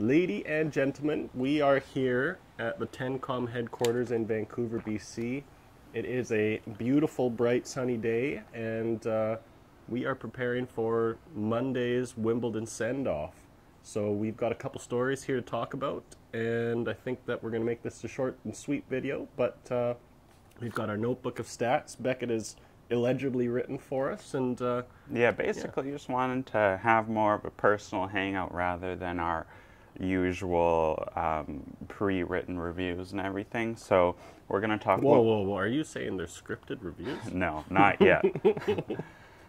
Ladies and gentlemen, we are here at the TennCom headquarters in Vancouver, BC. It is a beautiful, bright, sunny day, and we are preparing for Monday's Wimbledon send-off. So we've got a couple stories here to talk about, and I think that we're going to make this a short and sweet video, but we've got our notebook of stats. Beckett is illegibly written for us, and yeah, basically just wanted to have more of a personal hangout rather than our usual pre-written reviews and everything. So we're going to talk Whoa, are you saying they're scripted reviews? No, not yet.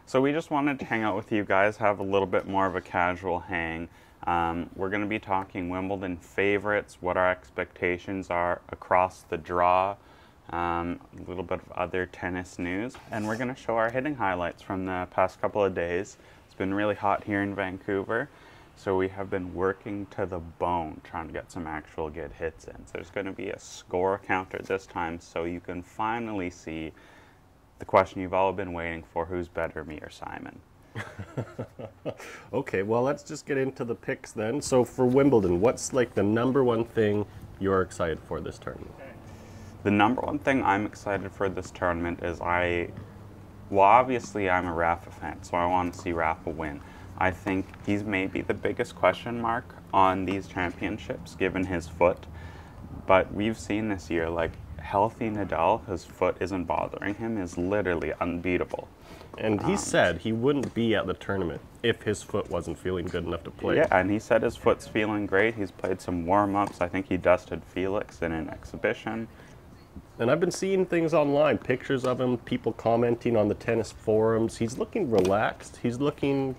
So we just wanted to hang out with you guys, have a little bit more of a casual hang. We're going to be talking Wimbledon favorites, what our expectations are across the draw, a little bit of other tennis news, and we're going to show our hitting highlights from the past couple of days. It's been really hot here in Vancouver, so we have been working to the bone trying to get some actual good hits in. So there's going to be a score counter this time, so you can finally see the question you've all been waiting for: who's better, me or Simon? Okay, well, let's just get into the picks then. So for Wimbledon, what's like the number one thing you're excited for this tournament? The number one thing I'm excited for this tournament is obviously I'm a Rafa fan, so I want to see Rafa win. I think he's maybe the biggest question mark on these championships, given his foot. But we've seen this year, like, healthy Nadal, his foot isn't bothering him, is literally unbeatable. And he said he wouldn't be at the tournament if his foot wasn't feeling good enough to play. Yeah, and he said his foot's feeling great. He's played some warm-ups. I think he dusted Felix in an exhibition. And I've been seeing things online, pictures of him, people commenting on the tennis forums. He's looking relaxed. He's looking,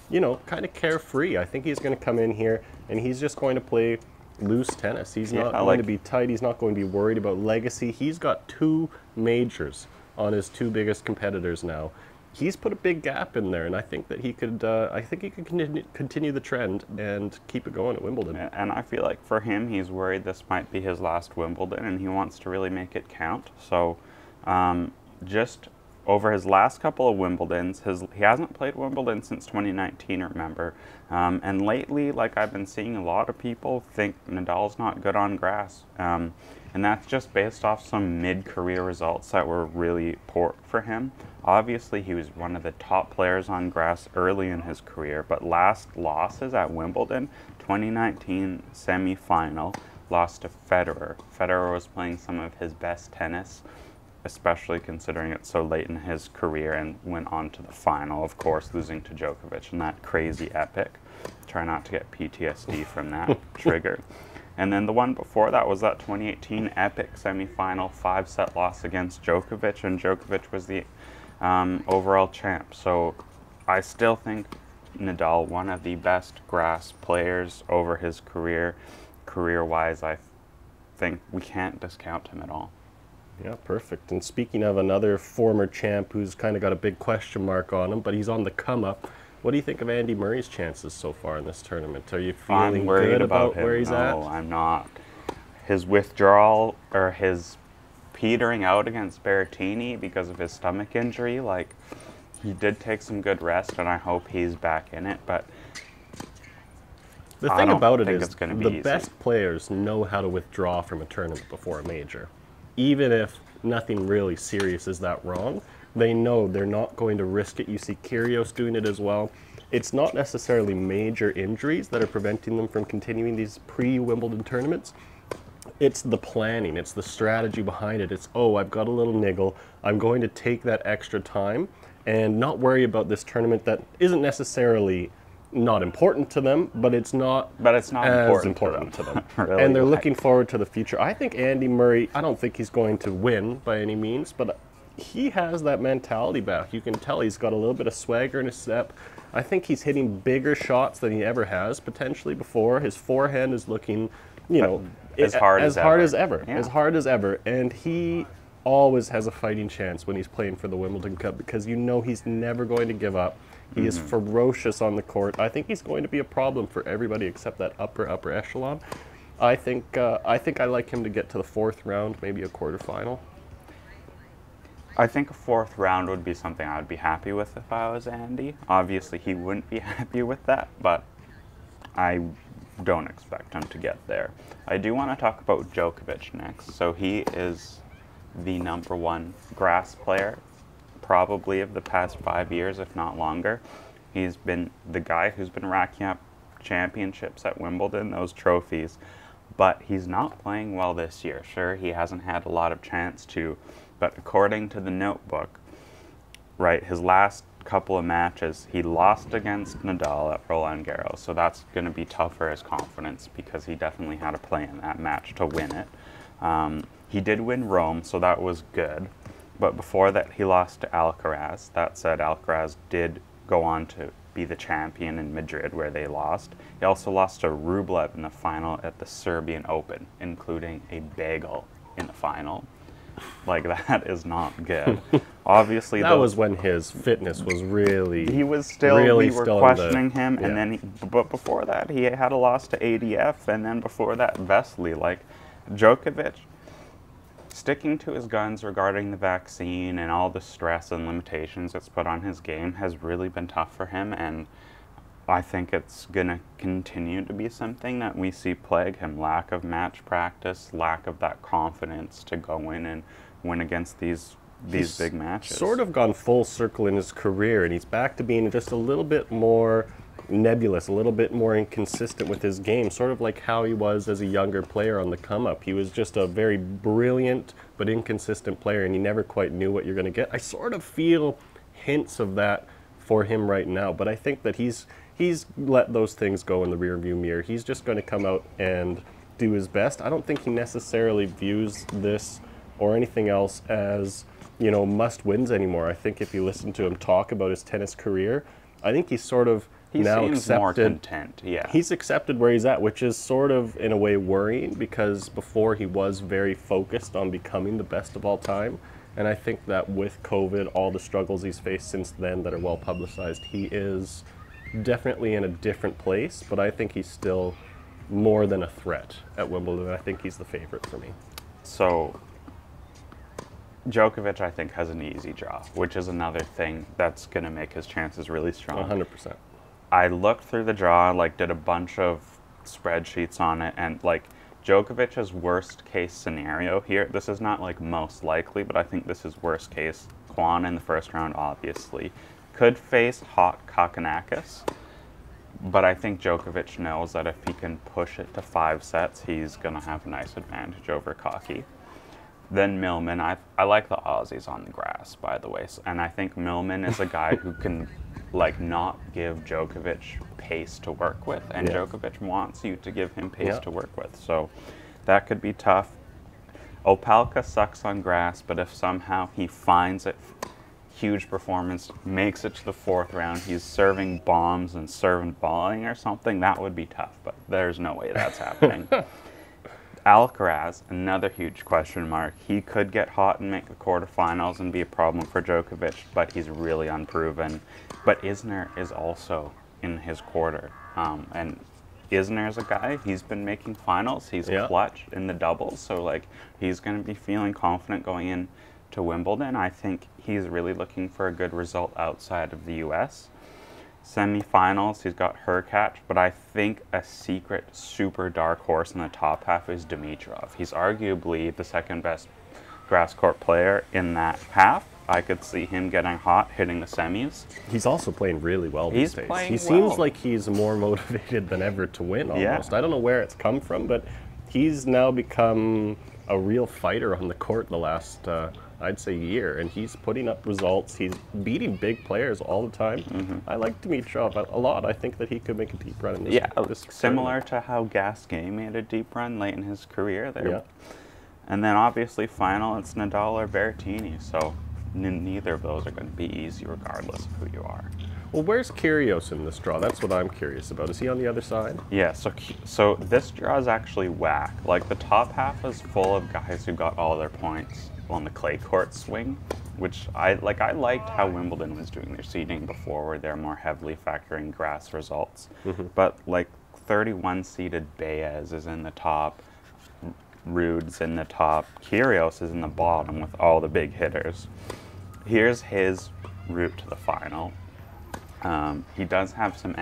you know, kind of carefree. I think he's going to come in here and he's just going to play loose tennis. He's not going to be tight. He's not going to be worried about legacy. He's got 2 majors on his 2 biggest competitors now. He's put a big gap in there, and I think that he could. Continue the trend and keep it going at Wimbledon. And I feel like for him, he's worried this might be his last Wimbledon, and he wants to really make it count. So, just over his last couple of Wimbledons, he hasn't played Wimbledon since 2019. Remember, and lately, like, I've been seeing a lot of people think Nadal's not good on grass. And that's just based off some mid-career results that were really poor for him. Obviously, he was one of the top players on grass early in his career, but last losses at Wimbledon, 2019 semi-final, lost to Federer. Federer was playing some of his best tennis, especially considering it's so late in his career, and went on to the final, of course, losing to Djokovic in that crazy epic. Try not to get PTSD from that trigger. And then the one before that was that 2018 epic semifinal 5-set loss against Djokovic, and Djokovic was the overall champ. So I still think Nadal, one of the best grass players over his career. Career-wise, I think we can't discount him at all. Yeah, perfect. And speaking of another former champ who's kind of got a big question mark on him, but he's on the come-up, what do you think of Andy Murray's chances so far in this tournament? Are you feeling good about where he's at? No, I'm not. His withdrawal, or his petering out against Berrettini because of his stomach injury, like, he did take some good rest, and I hope he's back in it, but the thing about it is the best players know how to withdraw from a tournament before a major. Even if nothing really serious is that wrong, they know they're not going to risk it. You see Kyrgios doing it as well. It's not necessarily major injuries that are preventing them from continuing these pre-Wimbledon tournaments. It's the planning, it's the strategy behind it. It's, oh, I've got a little niggle, I'm going to take that extra time and not worry about this tournament that isn't necessarily not important to them, but it's not as important to them. Really, and they're looking forward to the future. I think Andy Murray, I don't think he's going to win by any means, but he has that mentality back. You can tell he's got a little bit of swagger in his step. I think he's hitting bigger shots than he ever has potentially before. His forehand is looking, you know, as hard as ever. Yeah. As hard as ever. And he always has a fighting chance when he's playing for the Wimbledon Cup, because you know he's never going to give up. He is ferocious on the court. I think he's going to be a problem for everybody except that upper echelon. I think I like him to get to the 4th round, maybe a quarterfinal. I think a 4th round would be something I would be happy with if I was Andy. Obviously, he wouldn't be happy with that, but I don't expect him to get there. I do want to talk about Djokovic next. So he is the #1 grass player, probably of the past 5 years, if not longer. He's been the guy who's been racking up championships at Wimbledon, those trophies, but he's not playing well this year. Sure, he hasn't had a lot of chance to, but according to the notebook, right, his last couple of matches, he lost against Nadal at Roland Garros, so that's going to be tough for his confidence because he definitely had to play in that match to win it. He did win Rome, so that was good, but before that he lost to Alcaraz. That said, Alcaraz did go on to be the champion in Madrid, where they lost. He also lost to Rublev in the final at the Serbian Open, including a bagel in the final. Like, that is not good. Obviously, that was when his fitness was really. He was still. We were questioning him, and then. But before that, he had a loss to ADF, and then before that, Vesely. Like, Djokovic, sticking to his guns regarding the vaccine and all the stress and limitations it's put on his game has really been tough for him, and I think it's going to continue to be something that we see plague him. Lack of match practice, lack of that confidence to go in and win against these big matches. Sort of gone full circle in his career, and he's back to being just a little bit more nebulous, a little bit more inconsistent with his game, sort of like how he was as a younger player on the come-up. He was just a very brilliant but inconsistent player, and you never quite knew what you're going to get. I sort of feel hints of that for him right now, but I think that he's let those things go in the rearview mirror. He's just going to come out and do his best. I don't think he necessarily views this or anything else as, you know, must-wins anymore. I think if you listen to him talk about his tennis career, I think he's sort of now accepted. More content, yeah. He's accepted where he's at, which is sort of, in a way, worrying, because before he was very focused on becoming the best of all time. And I think that with COVID, all the struggles he's faced since then that are well publicized, he is definitely in a different place, but I think he's still more than a threat at Wimbledon. I think he's the favorite for me. So Djokovic, I think, has an easy draw, which is another thing that's going to make his chances really strong. 100%. I looked through the draw, like, did a bunch of spreadsheets on it, and, like, Djokovic's worst case scenario here, this is not, like, most likely, but I think this is worst case. Kwon in the first round, obviously. Could face Hot Kakanakis, but I think Djokovic knows that if he can push it to 5 sets, he's going to have a nice advantage over Kaki. Then Millman. I like the Aussies on the grass, by the way, and I think Millman is a guy who can, like, not give Djokovic pace to work with, and Djokovic wants you to give him pace to work with, so that could be tough. Opelka sucks on grass, but if somehow he finds it, huge performance, makes it to the 4th round, he's serving bombs and serving volleying or something, that would be tough, but there's no way that's happening. Alcaraz, another huge question mark. He could get hot and make the quarterfinals and be a problem for Djokovic, but he's really unproven. But Isner is also in his quarter. And Isner's a guy, he's been making finals. He's clutch in the doubles, so, like, he's going to be feeling confident going in to Wimbledon. I think he's really looking for a good result outside of the U.S. Semifinals, he's got Hurkacz, but I think a secret super dark horse in the top half is Dimitrov. He's arguably the second best grass court player in that half. I could see him getting hot, hitting the semis. He's also playing really well these days. He seems like he's more motivated than ever to win, almost. I don't know where it's come from, but he's now become a real fighter on the court the last, I'd say, year, and he's putting up results. He's beating big players all the time. I like Dimitrov a lot. I think that he could make a deep run in this. This similar to how Gasquet made a deep run late in his career there. And then obviously final, it's Nadal or Berrettini, so neither of those are going to be easy regardless of who you are. Well, where's Kyrgios in this draw? That's what I'm curious about. Is he on the other side? Yeah, so this draw is actually whack. Like, the top half is full of guys who got all their points on the clay court swing, which I liked how Wimbledon was doing their seeding before, where they're more heavily factoring grass results. But, like, 31 seeded Baez is in the top, Ruud's in the top, Kyrgios is in the bottom with all the big hitters. Here's his route to the final. He does have some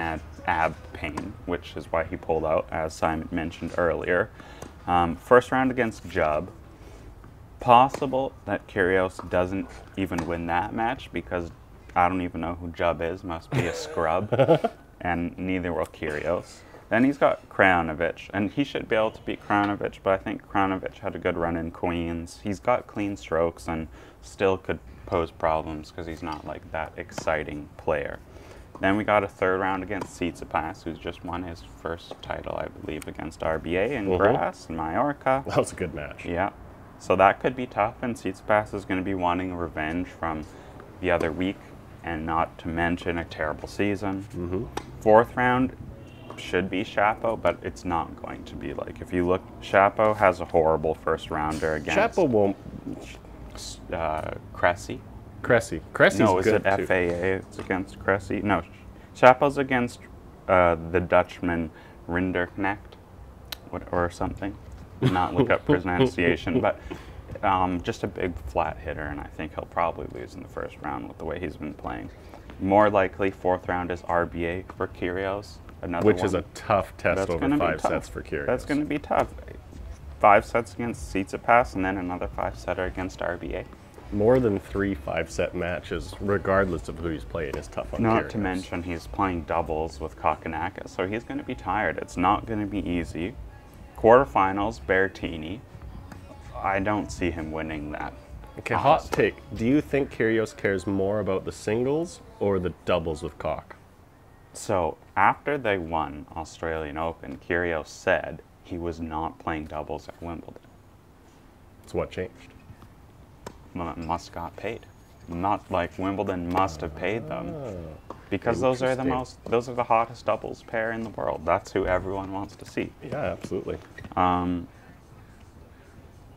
ab pain, which is why he pulled out, as Simon mentioned earlier. First round against Jubb. Possible that Kyrgios doesn't even win that match because I don't even know who Jubb is. Must be a scrub. And neither will Kyrgios. Then he's got Krajinovic, and he should be able to beat Krajinovic, but I think Krajinovic had a good run in Queens. He's got clean strokes and still could pose problems because he's not like that exciting player. Then we got a third round against Tsitsipas, who's just won his first title, I believe, against RBA in grass in Mallorca. That was a good match. Yeah. So that could be tough, and Tsitsipas is going to be wanting revenge from the other week, and not to mention a terrible season. Fourth round should be Shapo, but it's not going to be. Like, if you look, Shapo has a horrible first rounder against Shapo won't. Cressy. Cressy's no, is good it too. FAA? It's against Cressy. No, Shapo's against the Dutchman Rinderknecht, or something. Not look up pronunciation, but just a big flat hitter, and I think he'll probably lose in the first round with the way he's been playing. More likely, fourth round is RBA for Kyrgios. Which is a tough test over 5 sets for Kyrgios. That's going to be tough. 5 sets against Tsitsipas, and then another 5-setter against RBA. More than 3 5-set matches, regardless of who he's playing, is tough on Kyrgios. Not to mention he's playing doubles with Kokonakis, so he's going to be tired. It's not going to be easy. Quarterfinals, Berrettini. I don't see him winning that. Okay, hot take. Do you think Kyrgios cares more about the singles or the doubles with Kok? So, after they won Australian Open, Kyrgios said he was not playing doubles at Wimbledon. So what changed? Well, it must got paid. Not like Wimbledon must have paid them. Because those are the hottest doubles pair in the world. That's who everyone wants to see. Yeah, absolutely.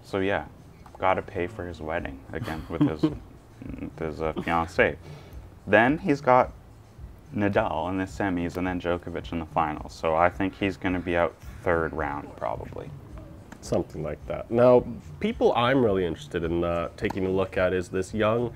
So yeah, got to pay for his wedding again with his fiancée. Then he's got Nadal in the semis and then Djokovic in the finals. So I think he's going to be out third round probably. Something like that. Now, people I'm really interested in taking a look at is this young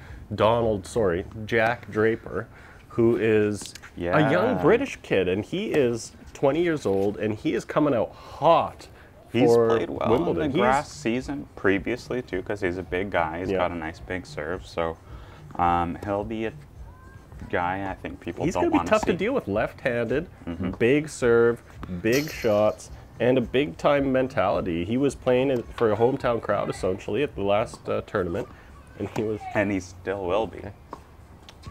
Jack Draper, who is a young British kid, and he is 20 years old, and he is coming out hot. He's played well Wimbledon. in the grass season previously too, because he's a big guy. He's got a nice big serve, so he'll be a guy I think people don't want to see. He's going to be tough to deal with. Left-handed, big serve, big shots, and a big-time mentality. He was playing for a hometown crowd essentially at the last tournament, and he still will be.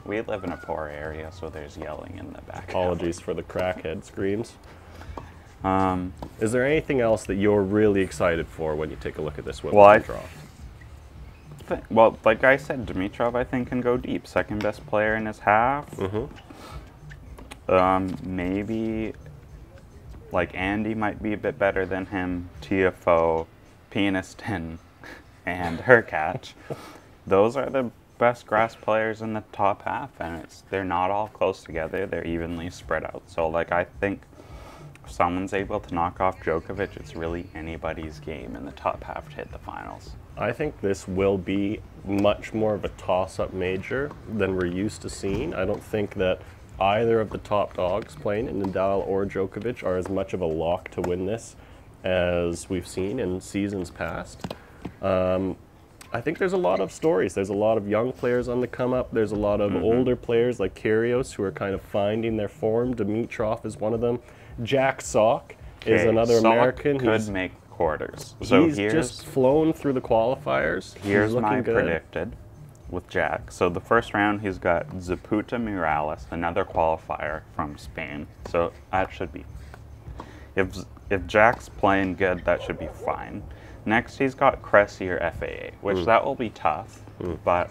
We live in a poor area, so there's yelling in the back. Apologies for the crackhead screams. Is there anything else that you're really excited for when you take a look at this Wimbledon draw? Well, like I said, Dimitrov, I think, can go deep. Second best player in his half. Maybe, like, Andy might be a bit better than him. TFO, Pianiston, and Hurkacz. Those are the best grass players in the top half, and they're not all close together. They're evenly spread out. So, like, I think if someone's able to knock off Djokovic, it's really anybody's game in the top half to hit the finals. I think this will be much more of a toss-up major than we're used to seeing. I don't think that either of the top dogs playing, Nadal or Djokovic, are as much of a lock to win this as we've seen in seasons past. I think there's a lot of stories. There's a lot of young players on the come-up. There's a lot of older players like Kyrgios who are kind of finding their form. Dimitrov is one of them. Jack Sock is another American who could make quarters. So he's just flown through the qualifiers. Here's my predicted with Jack. So the first round, he's got Zaputa Miralles, another qualifier from Spain. So that should be, if Jack's playing good, that should be fine. Next, he's got Cressy or FAA, which that will be tough, but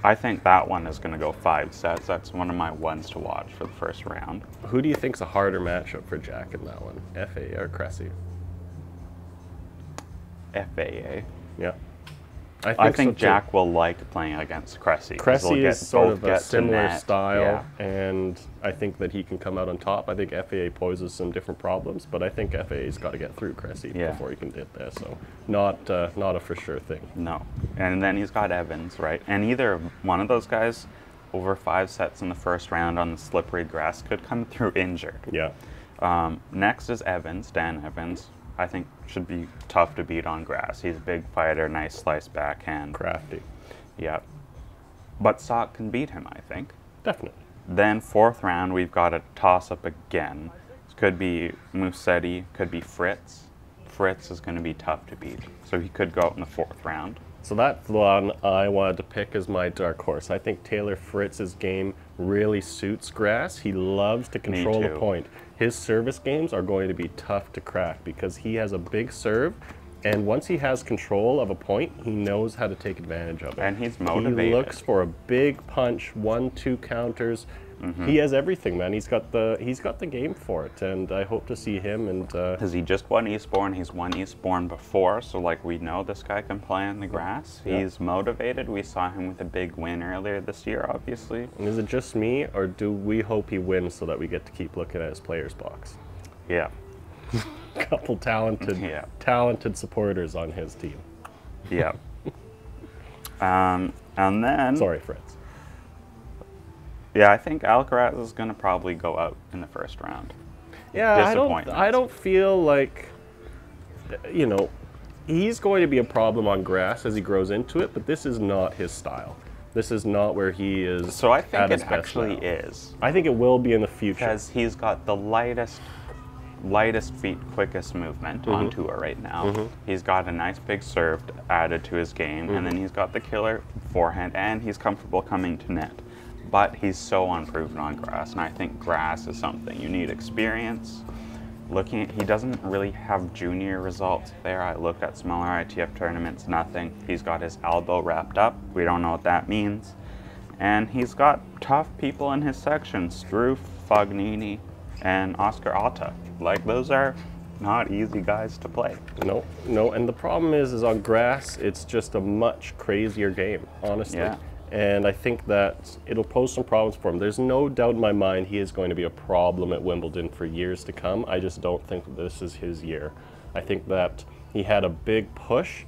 I think that one is going to go 5 sets. That's one of my ones to watch for the first round. Who do you think's a harder matchup for Jack in that one, FAA or Cressy? FAA. Yeah. I think Jack will like playing against Cressy. Cressy is sort of a similar style, and I think that he can come out on top. I think FAA poses some different problems, but I think FAA's got to get through Cressy before he can get there. So not a for sure thing. No. And then he's got Evans, right? And either one of those guys over 5 sets in the first round on the slippery grass, could come through injured. Yeah. Next is Evans, Dan Evans. I think should be tough to beat on grass. He's a big fighter, nice slice backhand. Crafty. Yeah. But Sock can beat him, I think. Definitely. Then 4th round, we've got a toss-up again. Could be Musetti, could be Fritz. Fritz is going to be tough to beat, so he could go out in the 4th round. So that's the one I wanted to pick as my dark horse. I think Taylor Fritz's game really suits grass. He loves to control the point. His service games are going to be tough to crack because he has a big serve, and once he has control of a point, he knows how to take advantage of it. And he's motivated. He looks for a big punch, 1-2 counters. He has everything, man. He's got the game for it, and I hope to see him. And because he just won Eastbourne, he's won Eastbourne before, so like we know this guy can play on the grass. Yeah. He's motivated. We saw him with a big win earlier this year, obviously. And is it just me, or do we hope he wins so that we get to keep looking at his players box? Yeah. Couple talented supporters on his team. Yeah. And then sorry, Fritz. Yeah, I think Alcaraz is going to probably go out in the 1st round. Yeah, I don't feel like, you know, he's going to be a problem on grass as he grows into it, but this is not his style. This is not where he is. So I think it actually is. I think it will be in the future. Because he's got the lightest feet, quickest movement on tour right now. He's got a nice big serve added to his game, and then he's got the killer forehand, and he's comfortable coming to net. But he's so unproven on grass, and I think grass is something you need experience. Looking at, he doesn't really have junior results there. I looked at smaller ITF tournaments, nothing. He's got his elbow wrapped up. We don't know what that means. And he's got tough people in his section, Struff, Fognini, and Oscar Otta. Like, those are not easy guys to play. No, and the problem is on grass, it's just a much crazier game, honestly. Yeah. And I think that it'll pose some problems for him. There's no doubt in my mind he is going to be a problem at Wimbledon for years to come. I just don't think that this is his year. I think that he had a big push.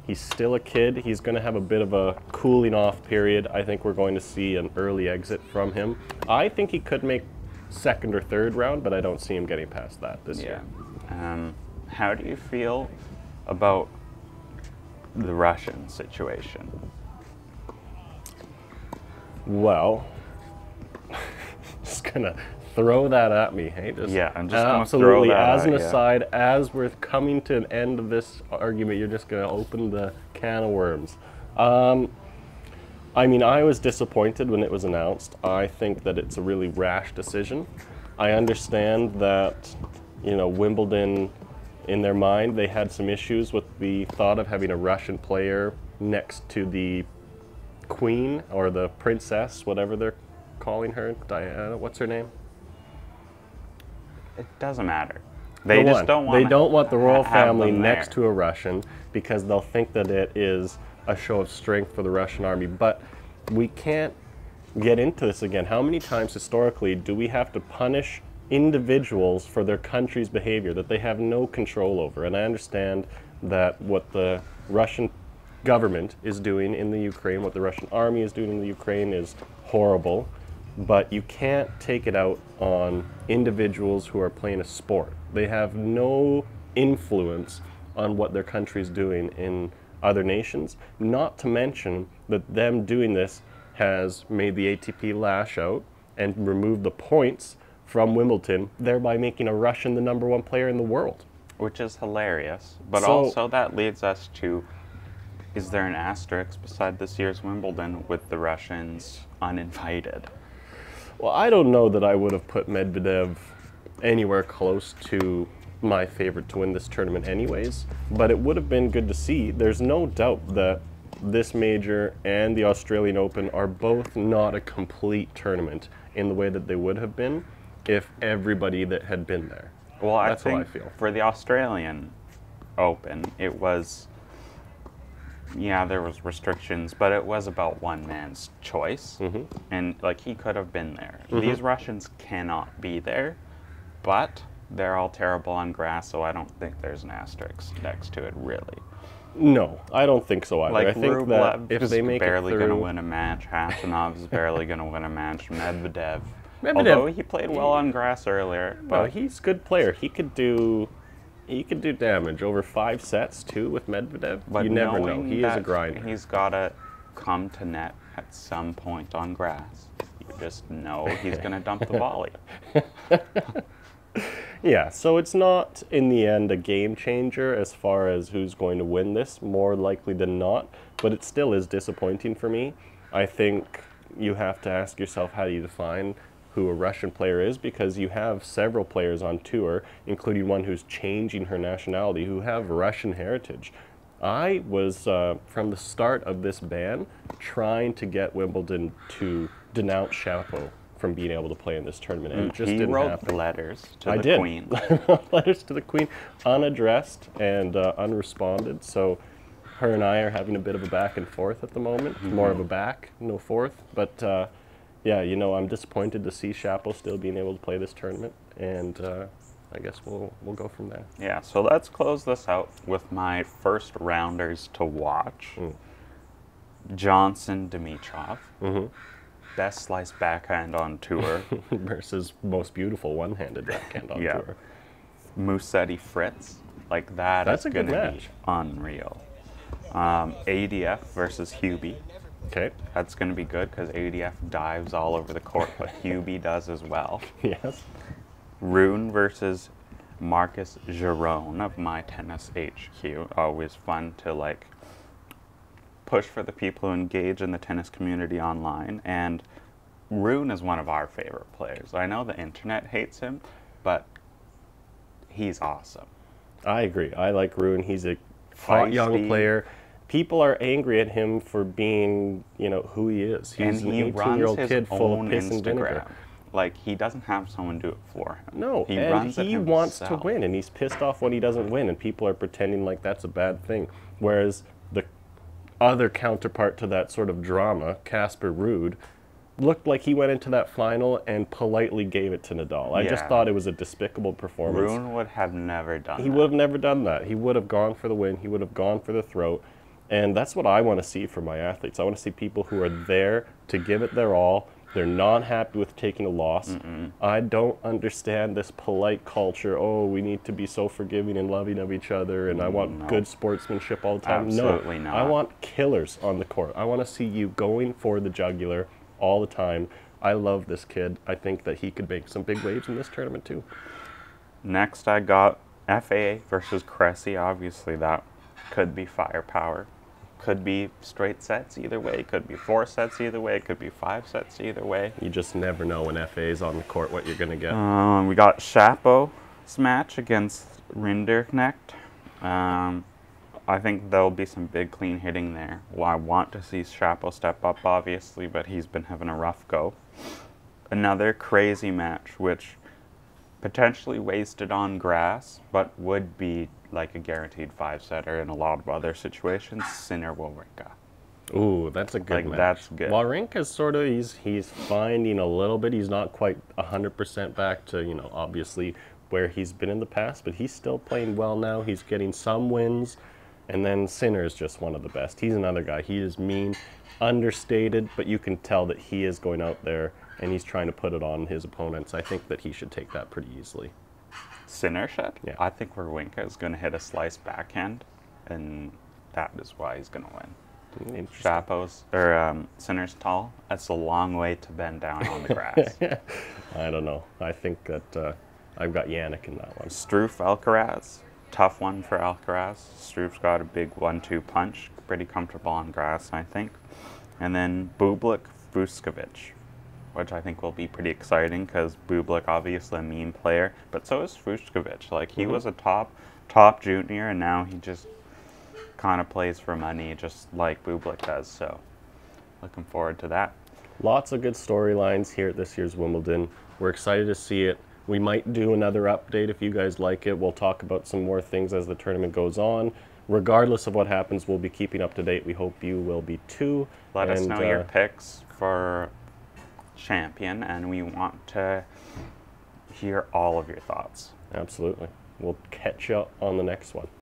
He's still a kid. He's going to have a bit of a cooling off period. I think we're going to see an early exit from him. I think he could make 2nd or 3rd round, but I don't see him getting past that this year. How do you feel about the Russian situation? Well, just gonna throw that at me, hey? I'm just absolutely. As an aside, as we're coming to an end of this argument, you're just gonna open the can of worms. I mean, I was disappointed when it was announced. I think that it's a really rash decision. I understand that, you know, Wimbledon, in their mind, they had some issues with the thought of having a Russian player next to the queen or the princess, whatever they're calling her, Diana. What's her name? It doesn't matter. They just don't want. They don't want the royal family next to a Russian because they'll think that it is a show of strength for the Russian army. But we can't get into this again. How many times historically do we have to punish individuals for their country's behavior that they have no control over? And I understand that what the Russian government is doing in the Ukraine, what the Russian army is doing in the Ukraine is horrible, but you can't take it out on individuals who are playing a sport. They have no influence on what their country is doing in other nations, not to mention that them doing this has made the ATP lash out and remove the points from Wimbledon, thereby making a Russian the #1 player in the world. Which is hilarious, but also that leads us to, is there an asterisk beside this year's Wimbledon with the Russians uninvited? Well, I don't know that I would have put Medvedev anywhere close to my favorite to win this tournament anyways, but it would have been good to see. There's no doubt that this major and the Australian Open are both not a complete tournament in the way that they would have been if everybody that had been there. Well, That's I think how I feel. For the Australian Open, it was, yeah, there was restrictions, but it was about one man's choice, and like he could have been there. These Russians cannot be there, but they're all terrible on grass, so I don't think there's an asterisk next to it, really. No, I don't think so either. Like, I think that if they make barely it going to through, win a match. Hasanov's barely going to win a match. Medvedev. Medvedev, Although he played well on grass earlier. no, But he's a good player. He could do damage over 5 sets too with Medvedev. You never know. He is a grinder. He's got to come to net at some point on grass. You just know he's going to dump the volley. Yeah, so it's not, in the end, a game changer as far as who's going to win this, more likely than not, but it still is disappointing for me. I think you have to ask yourself, how do you define who a Russian player is, because you have several players on tour, including one who's changing her nationality, who have Russian heritage. I was, from the start of this ban, trying to get Wimbledon to denounce Shapo from being able to play in this tournament, and it just didn't happen. He wrote letters to the Queen. I wrote letters to the Queen, unaddressed and unresponded. So her and I are having a bit of a back and forth at the moment. More of a back, no forth. But yeah, you know, I'm disappointed to see Shapo still being able to play this tournament, and I guess we'll go from there. Yeah, so let's close this out with my first rounders to watch. Johnson, Dimitrov. Best slice backhand on tour. Versus most beautiful one-handed backhand on tour. Musetti, Fritz. Like, that's going to be unreal. ADF versus Hubie. Okay. That's going to be good because ADF dives all over the court, but Hubie does as well. Yes. Rune versus Marcus Giron of My Tennis HQ. Always fun to, like, push for the people who engage in the tennis community online, and Rune is one of our favorite players. I know the internet hates him, but he's awesome. I agree. I like Rune. He's a hot young player. People are angry at him for being, you know, who he is. He's an 18-year-old kid full of piss and vinegar. Like, he doesn't have someone do it for him. No, he runs it himself. Wants to win, and he's pissed off when he doesn't win, and people are pretending like that's a bad thing. Whereas the other counterpart to that sort of drama, Casper Ruud, looked like he went into that final and politely gave it to Nadal. I just thought it was a despicable performance. Rune would have never done that. He would have never done that. He would have gone for the win. He would have gone for the throat. And that's what I want to see from my athletes. I want to see people who are there to give it their all. They're not happy with taking a loss. I don't understand this polite culture. Oh, we need to be so forgiving and loving of each other, and I want good sportsmanship all the time. Absolutely not. I want killers on the court. I want to see you going for the jugular all the time. I love this kid. I think that he could make some big waves in this tournament too. Next, I got FAA versus Cressy. Obviously, that could be firepower. Could be straight sets either way. Could be 4 sets either way. Could be 5 sets either way. You just never know when FA is on the court what you're going to get. We got Shapo's match against Rinderknecht. I think there'll be some big clean hitting there. Well, I want to see Shapo step up, obviously, but he's been having a rough go. Another crazy match, which potentially wasted on grass, but would be like a guaranteed 5-setter in a lot of other situations. Sinner Wawrinka. Ooh, that's a good match. That's good. Wawrinka's sort of, he's finding a little bit. He's not quite 100% back to, you know, obviously where he's been in the past, but he's still playing well now. He's getting some wins. And then Sinner is just one of the best. He's another guy. He is mean, understated, but you can tell that he is going out there and he's trying to put it on his opponents. I think that he should take that pretty easily. Sinner should? Yeah. I think Wawrinka is going to hit a slice backhand, and that is why he's going to win. Shapo's, or Sinner's tall. That's a long way to bend down on the grass. I don't know. I think that I've got Yannick in that one. Struff, Alcaraz. Tough one for Alcaraz. Struff's got a big 1-2 punch. Pretty comfortable on grass, I think. And then Bublik, Vuskovic, which I think will be pretty exciting because Bublik, obviously a mean player, but so is Vuskovic. Like, he was a top junior, and now he just kind of plays for money, just like Bublik does. So, looking forward to that. Lots of good storylines here at this year's Wimbledon. We're excited to see it. We might do another update if you guys like it. We'll talk about some more things as the tournament goes on. Regardless of what happens, we'll be keeping up to date. We hope you will be too. Let us know your picks for champion, and we want to hear all of your thoughts. Absolutely. We'll catch you on the next one.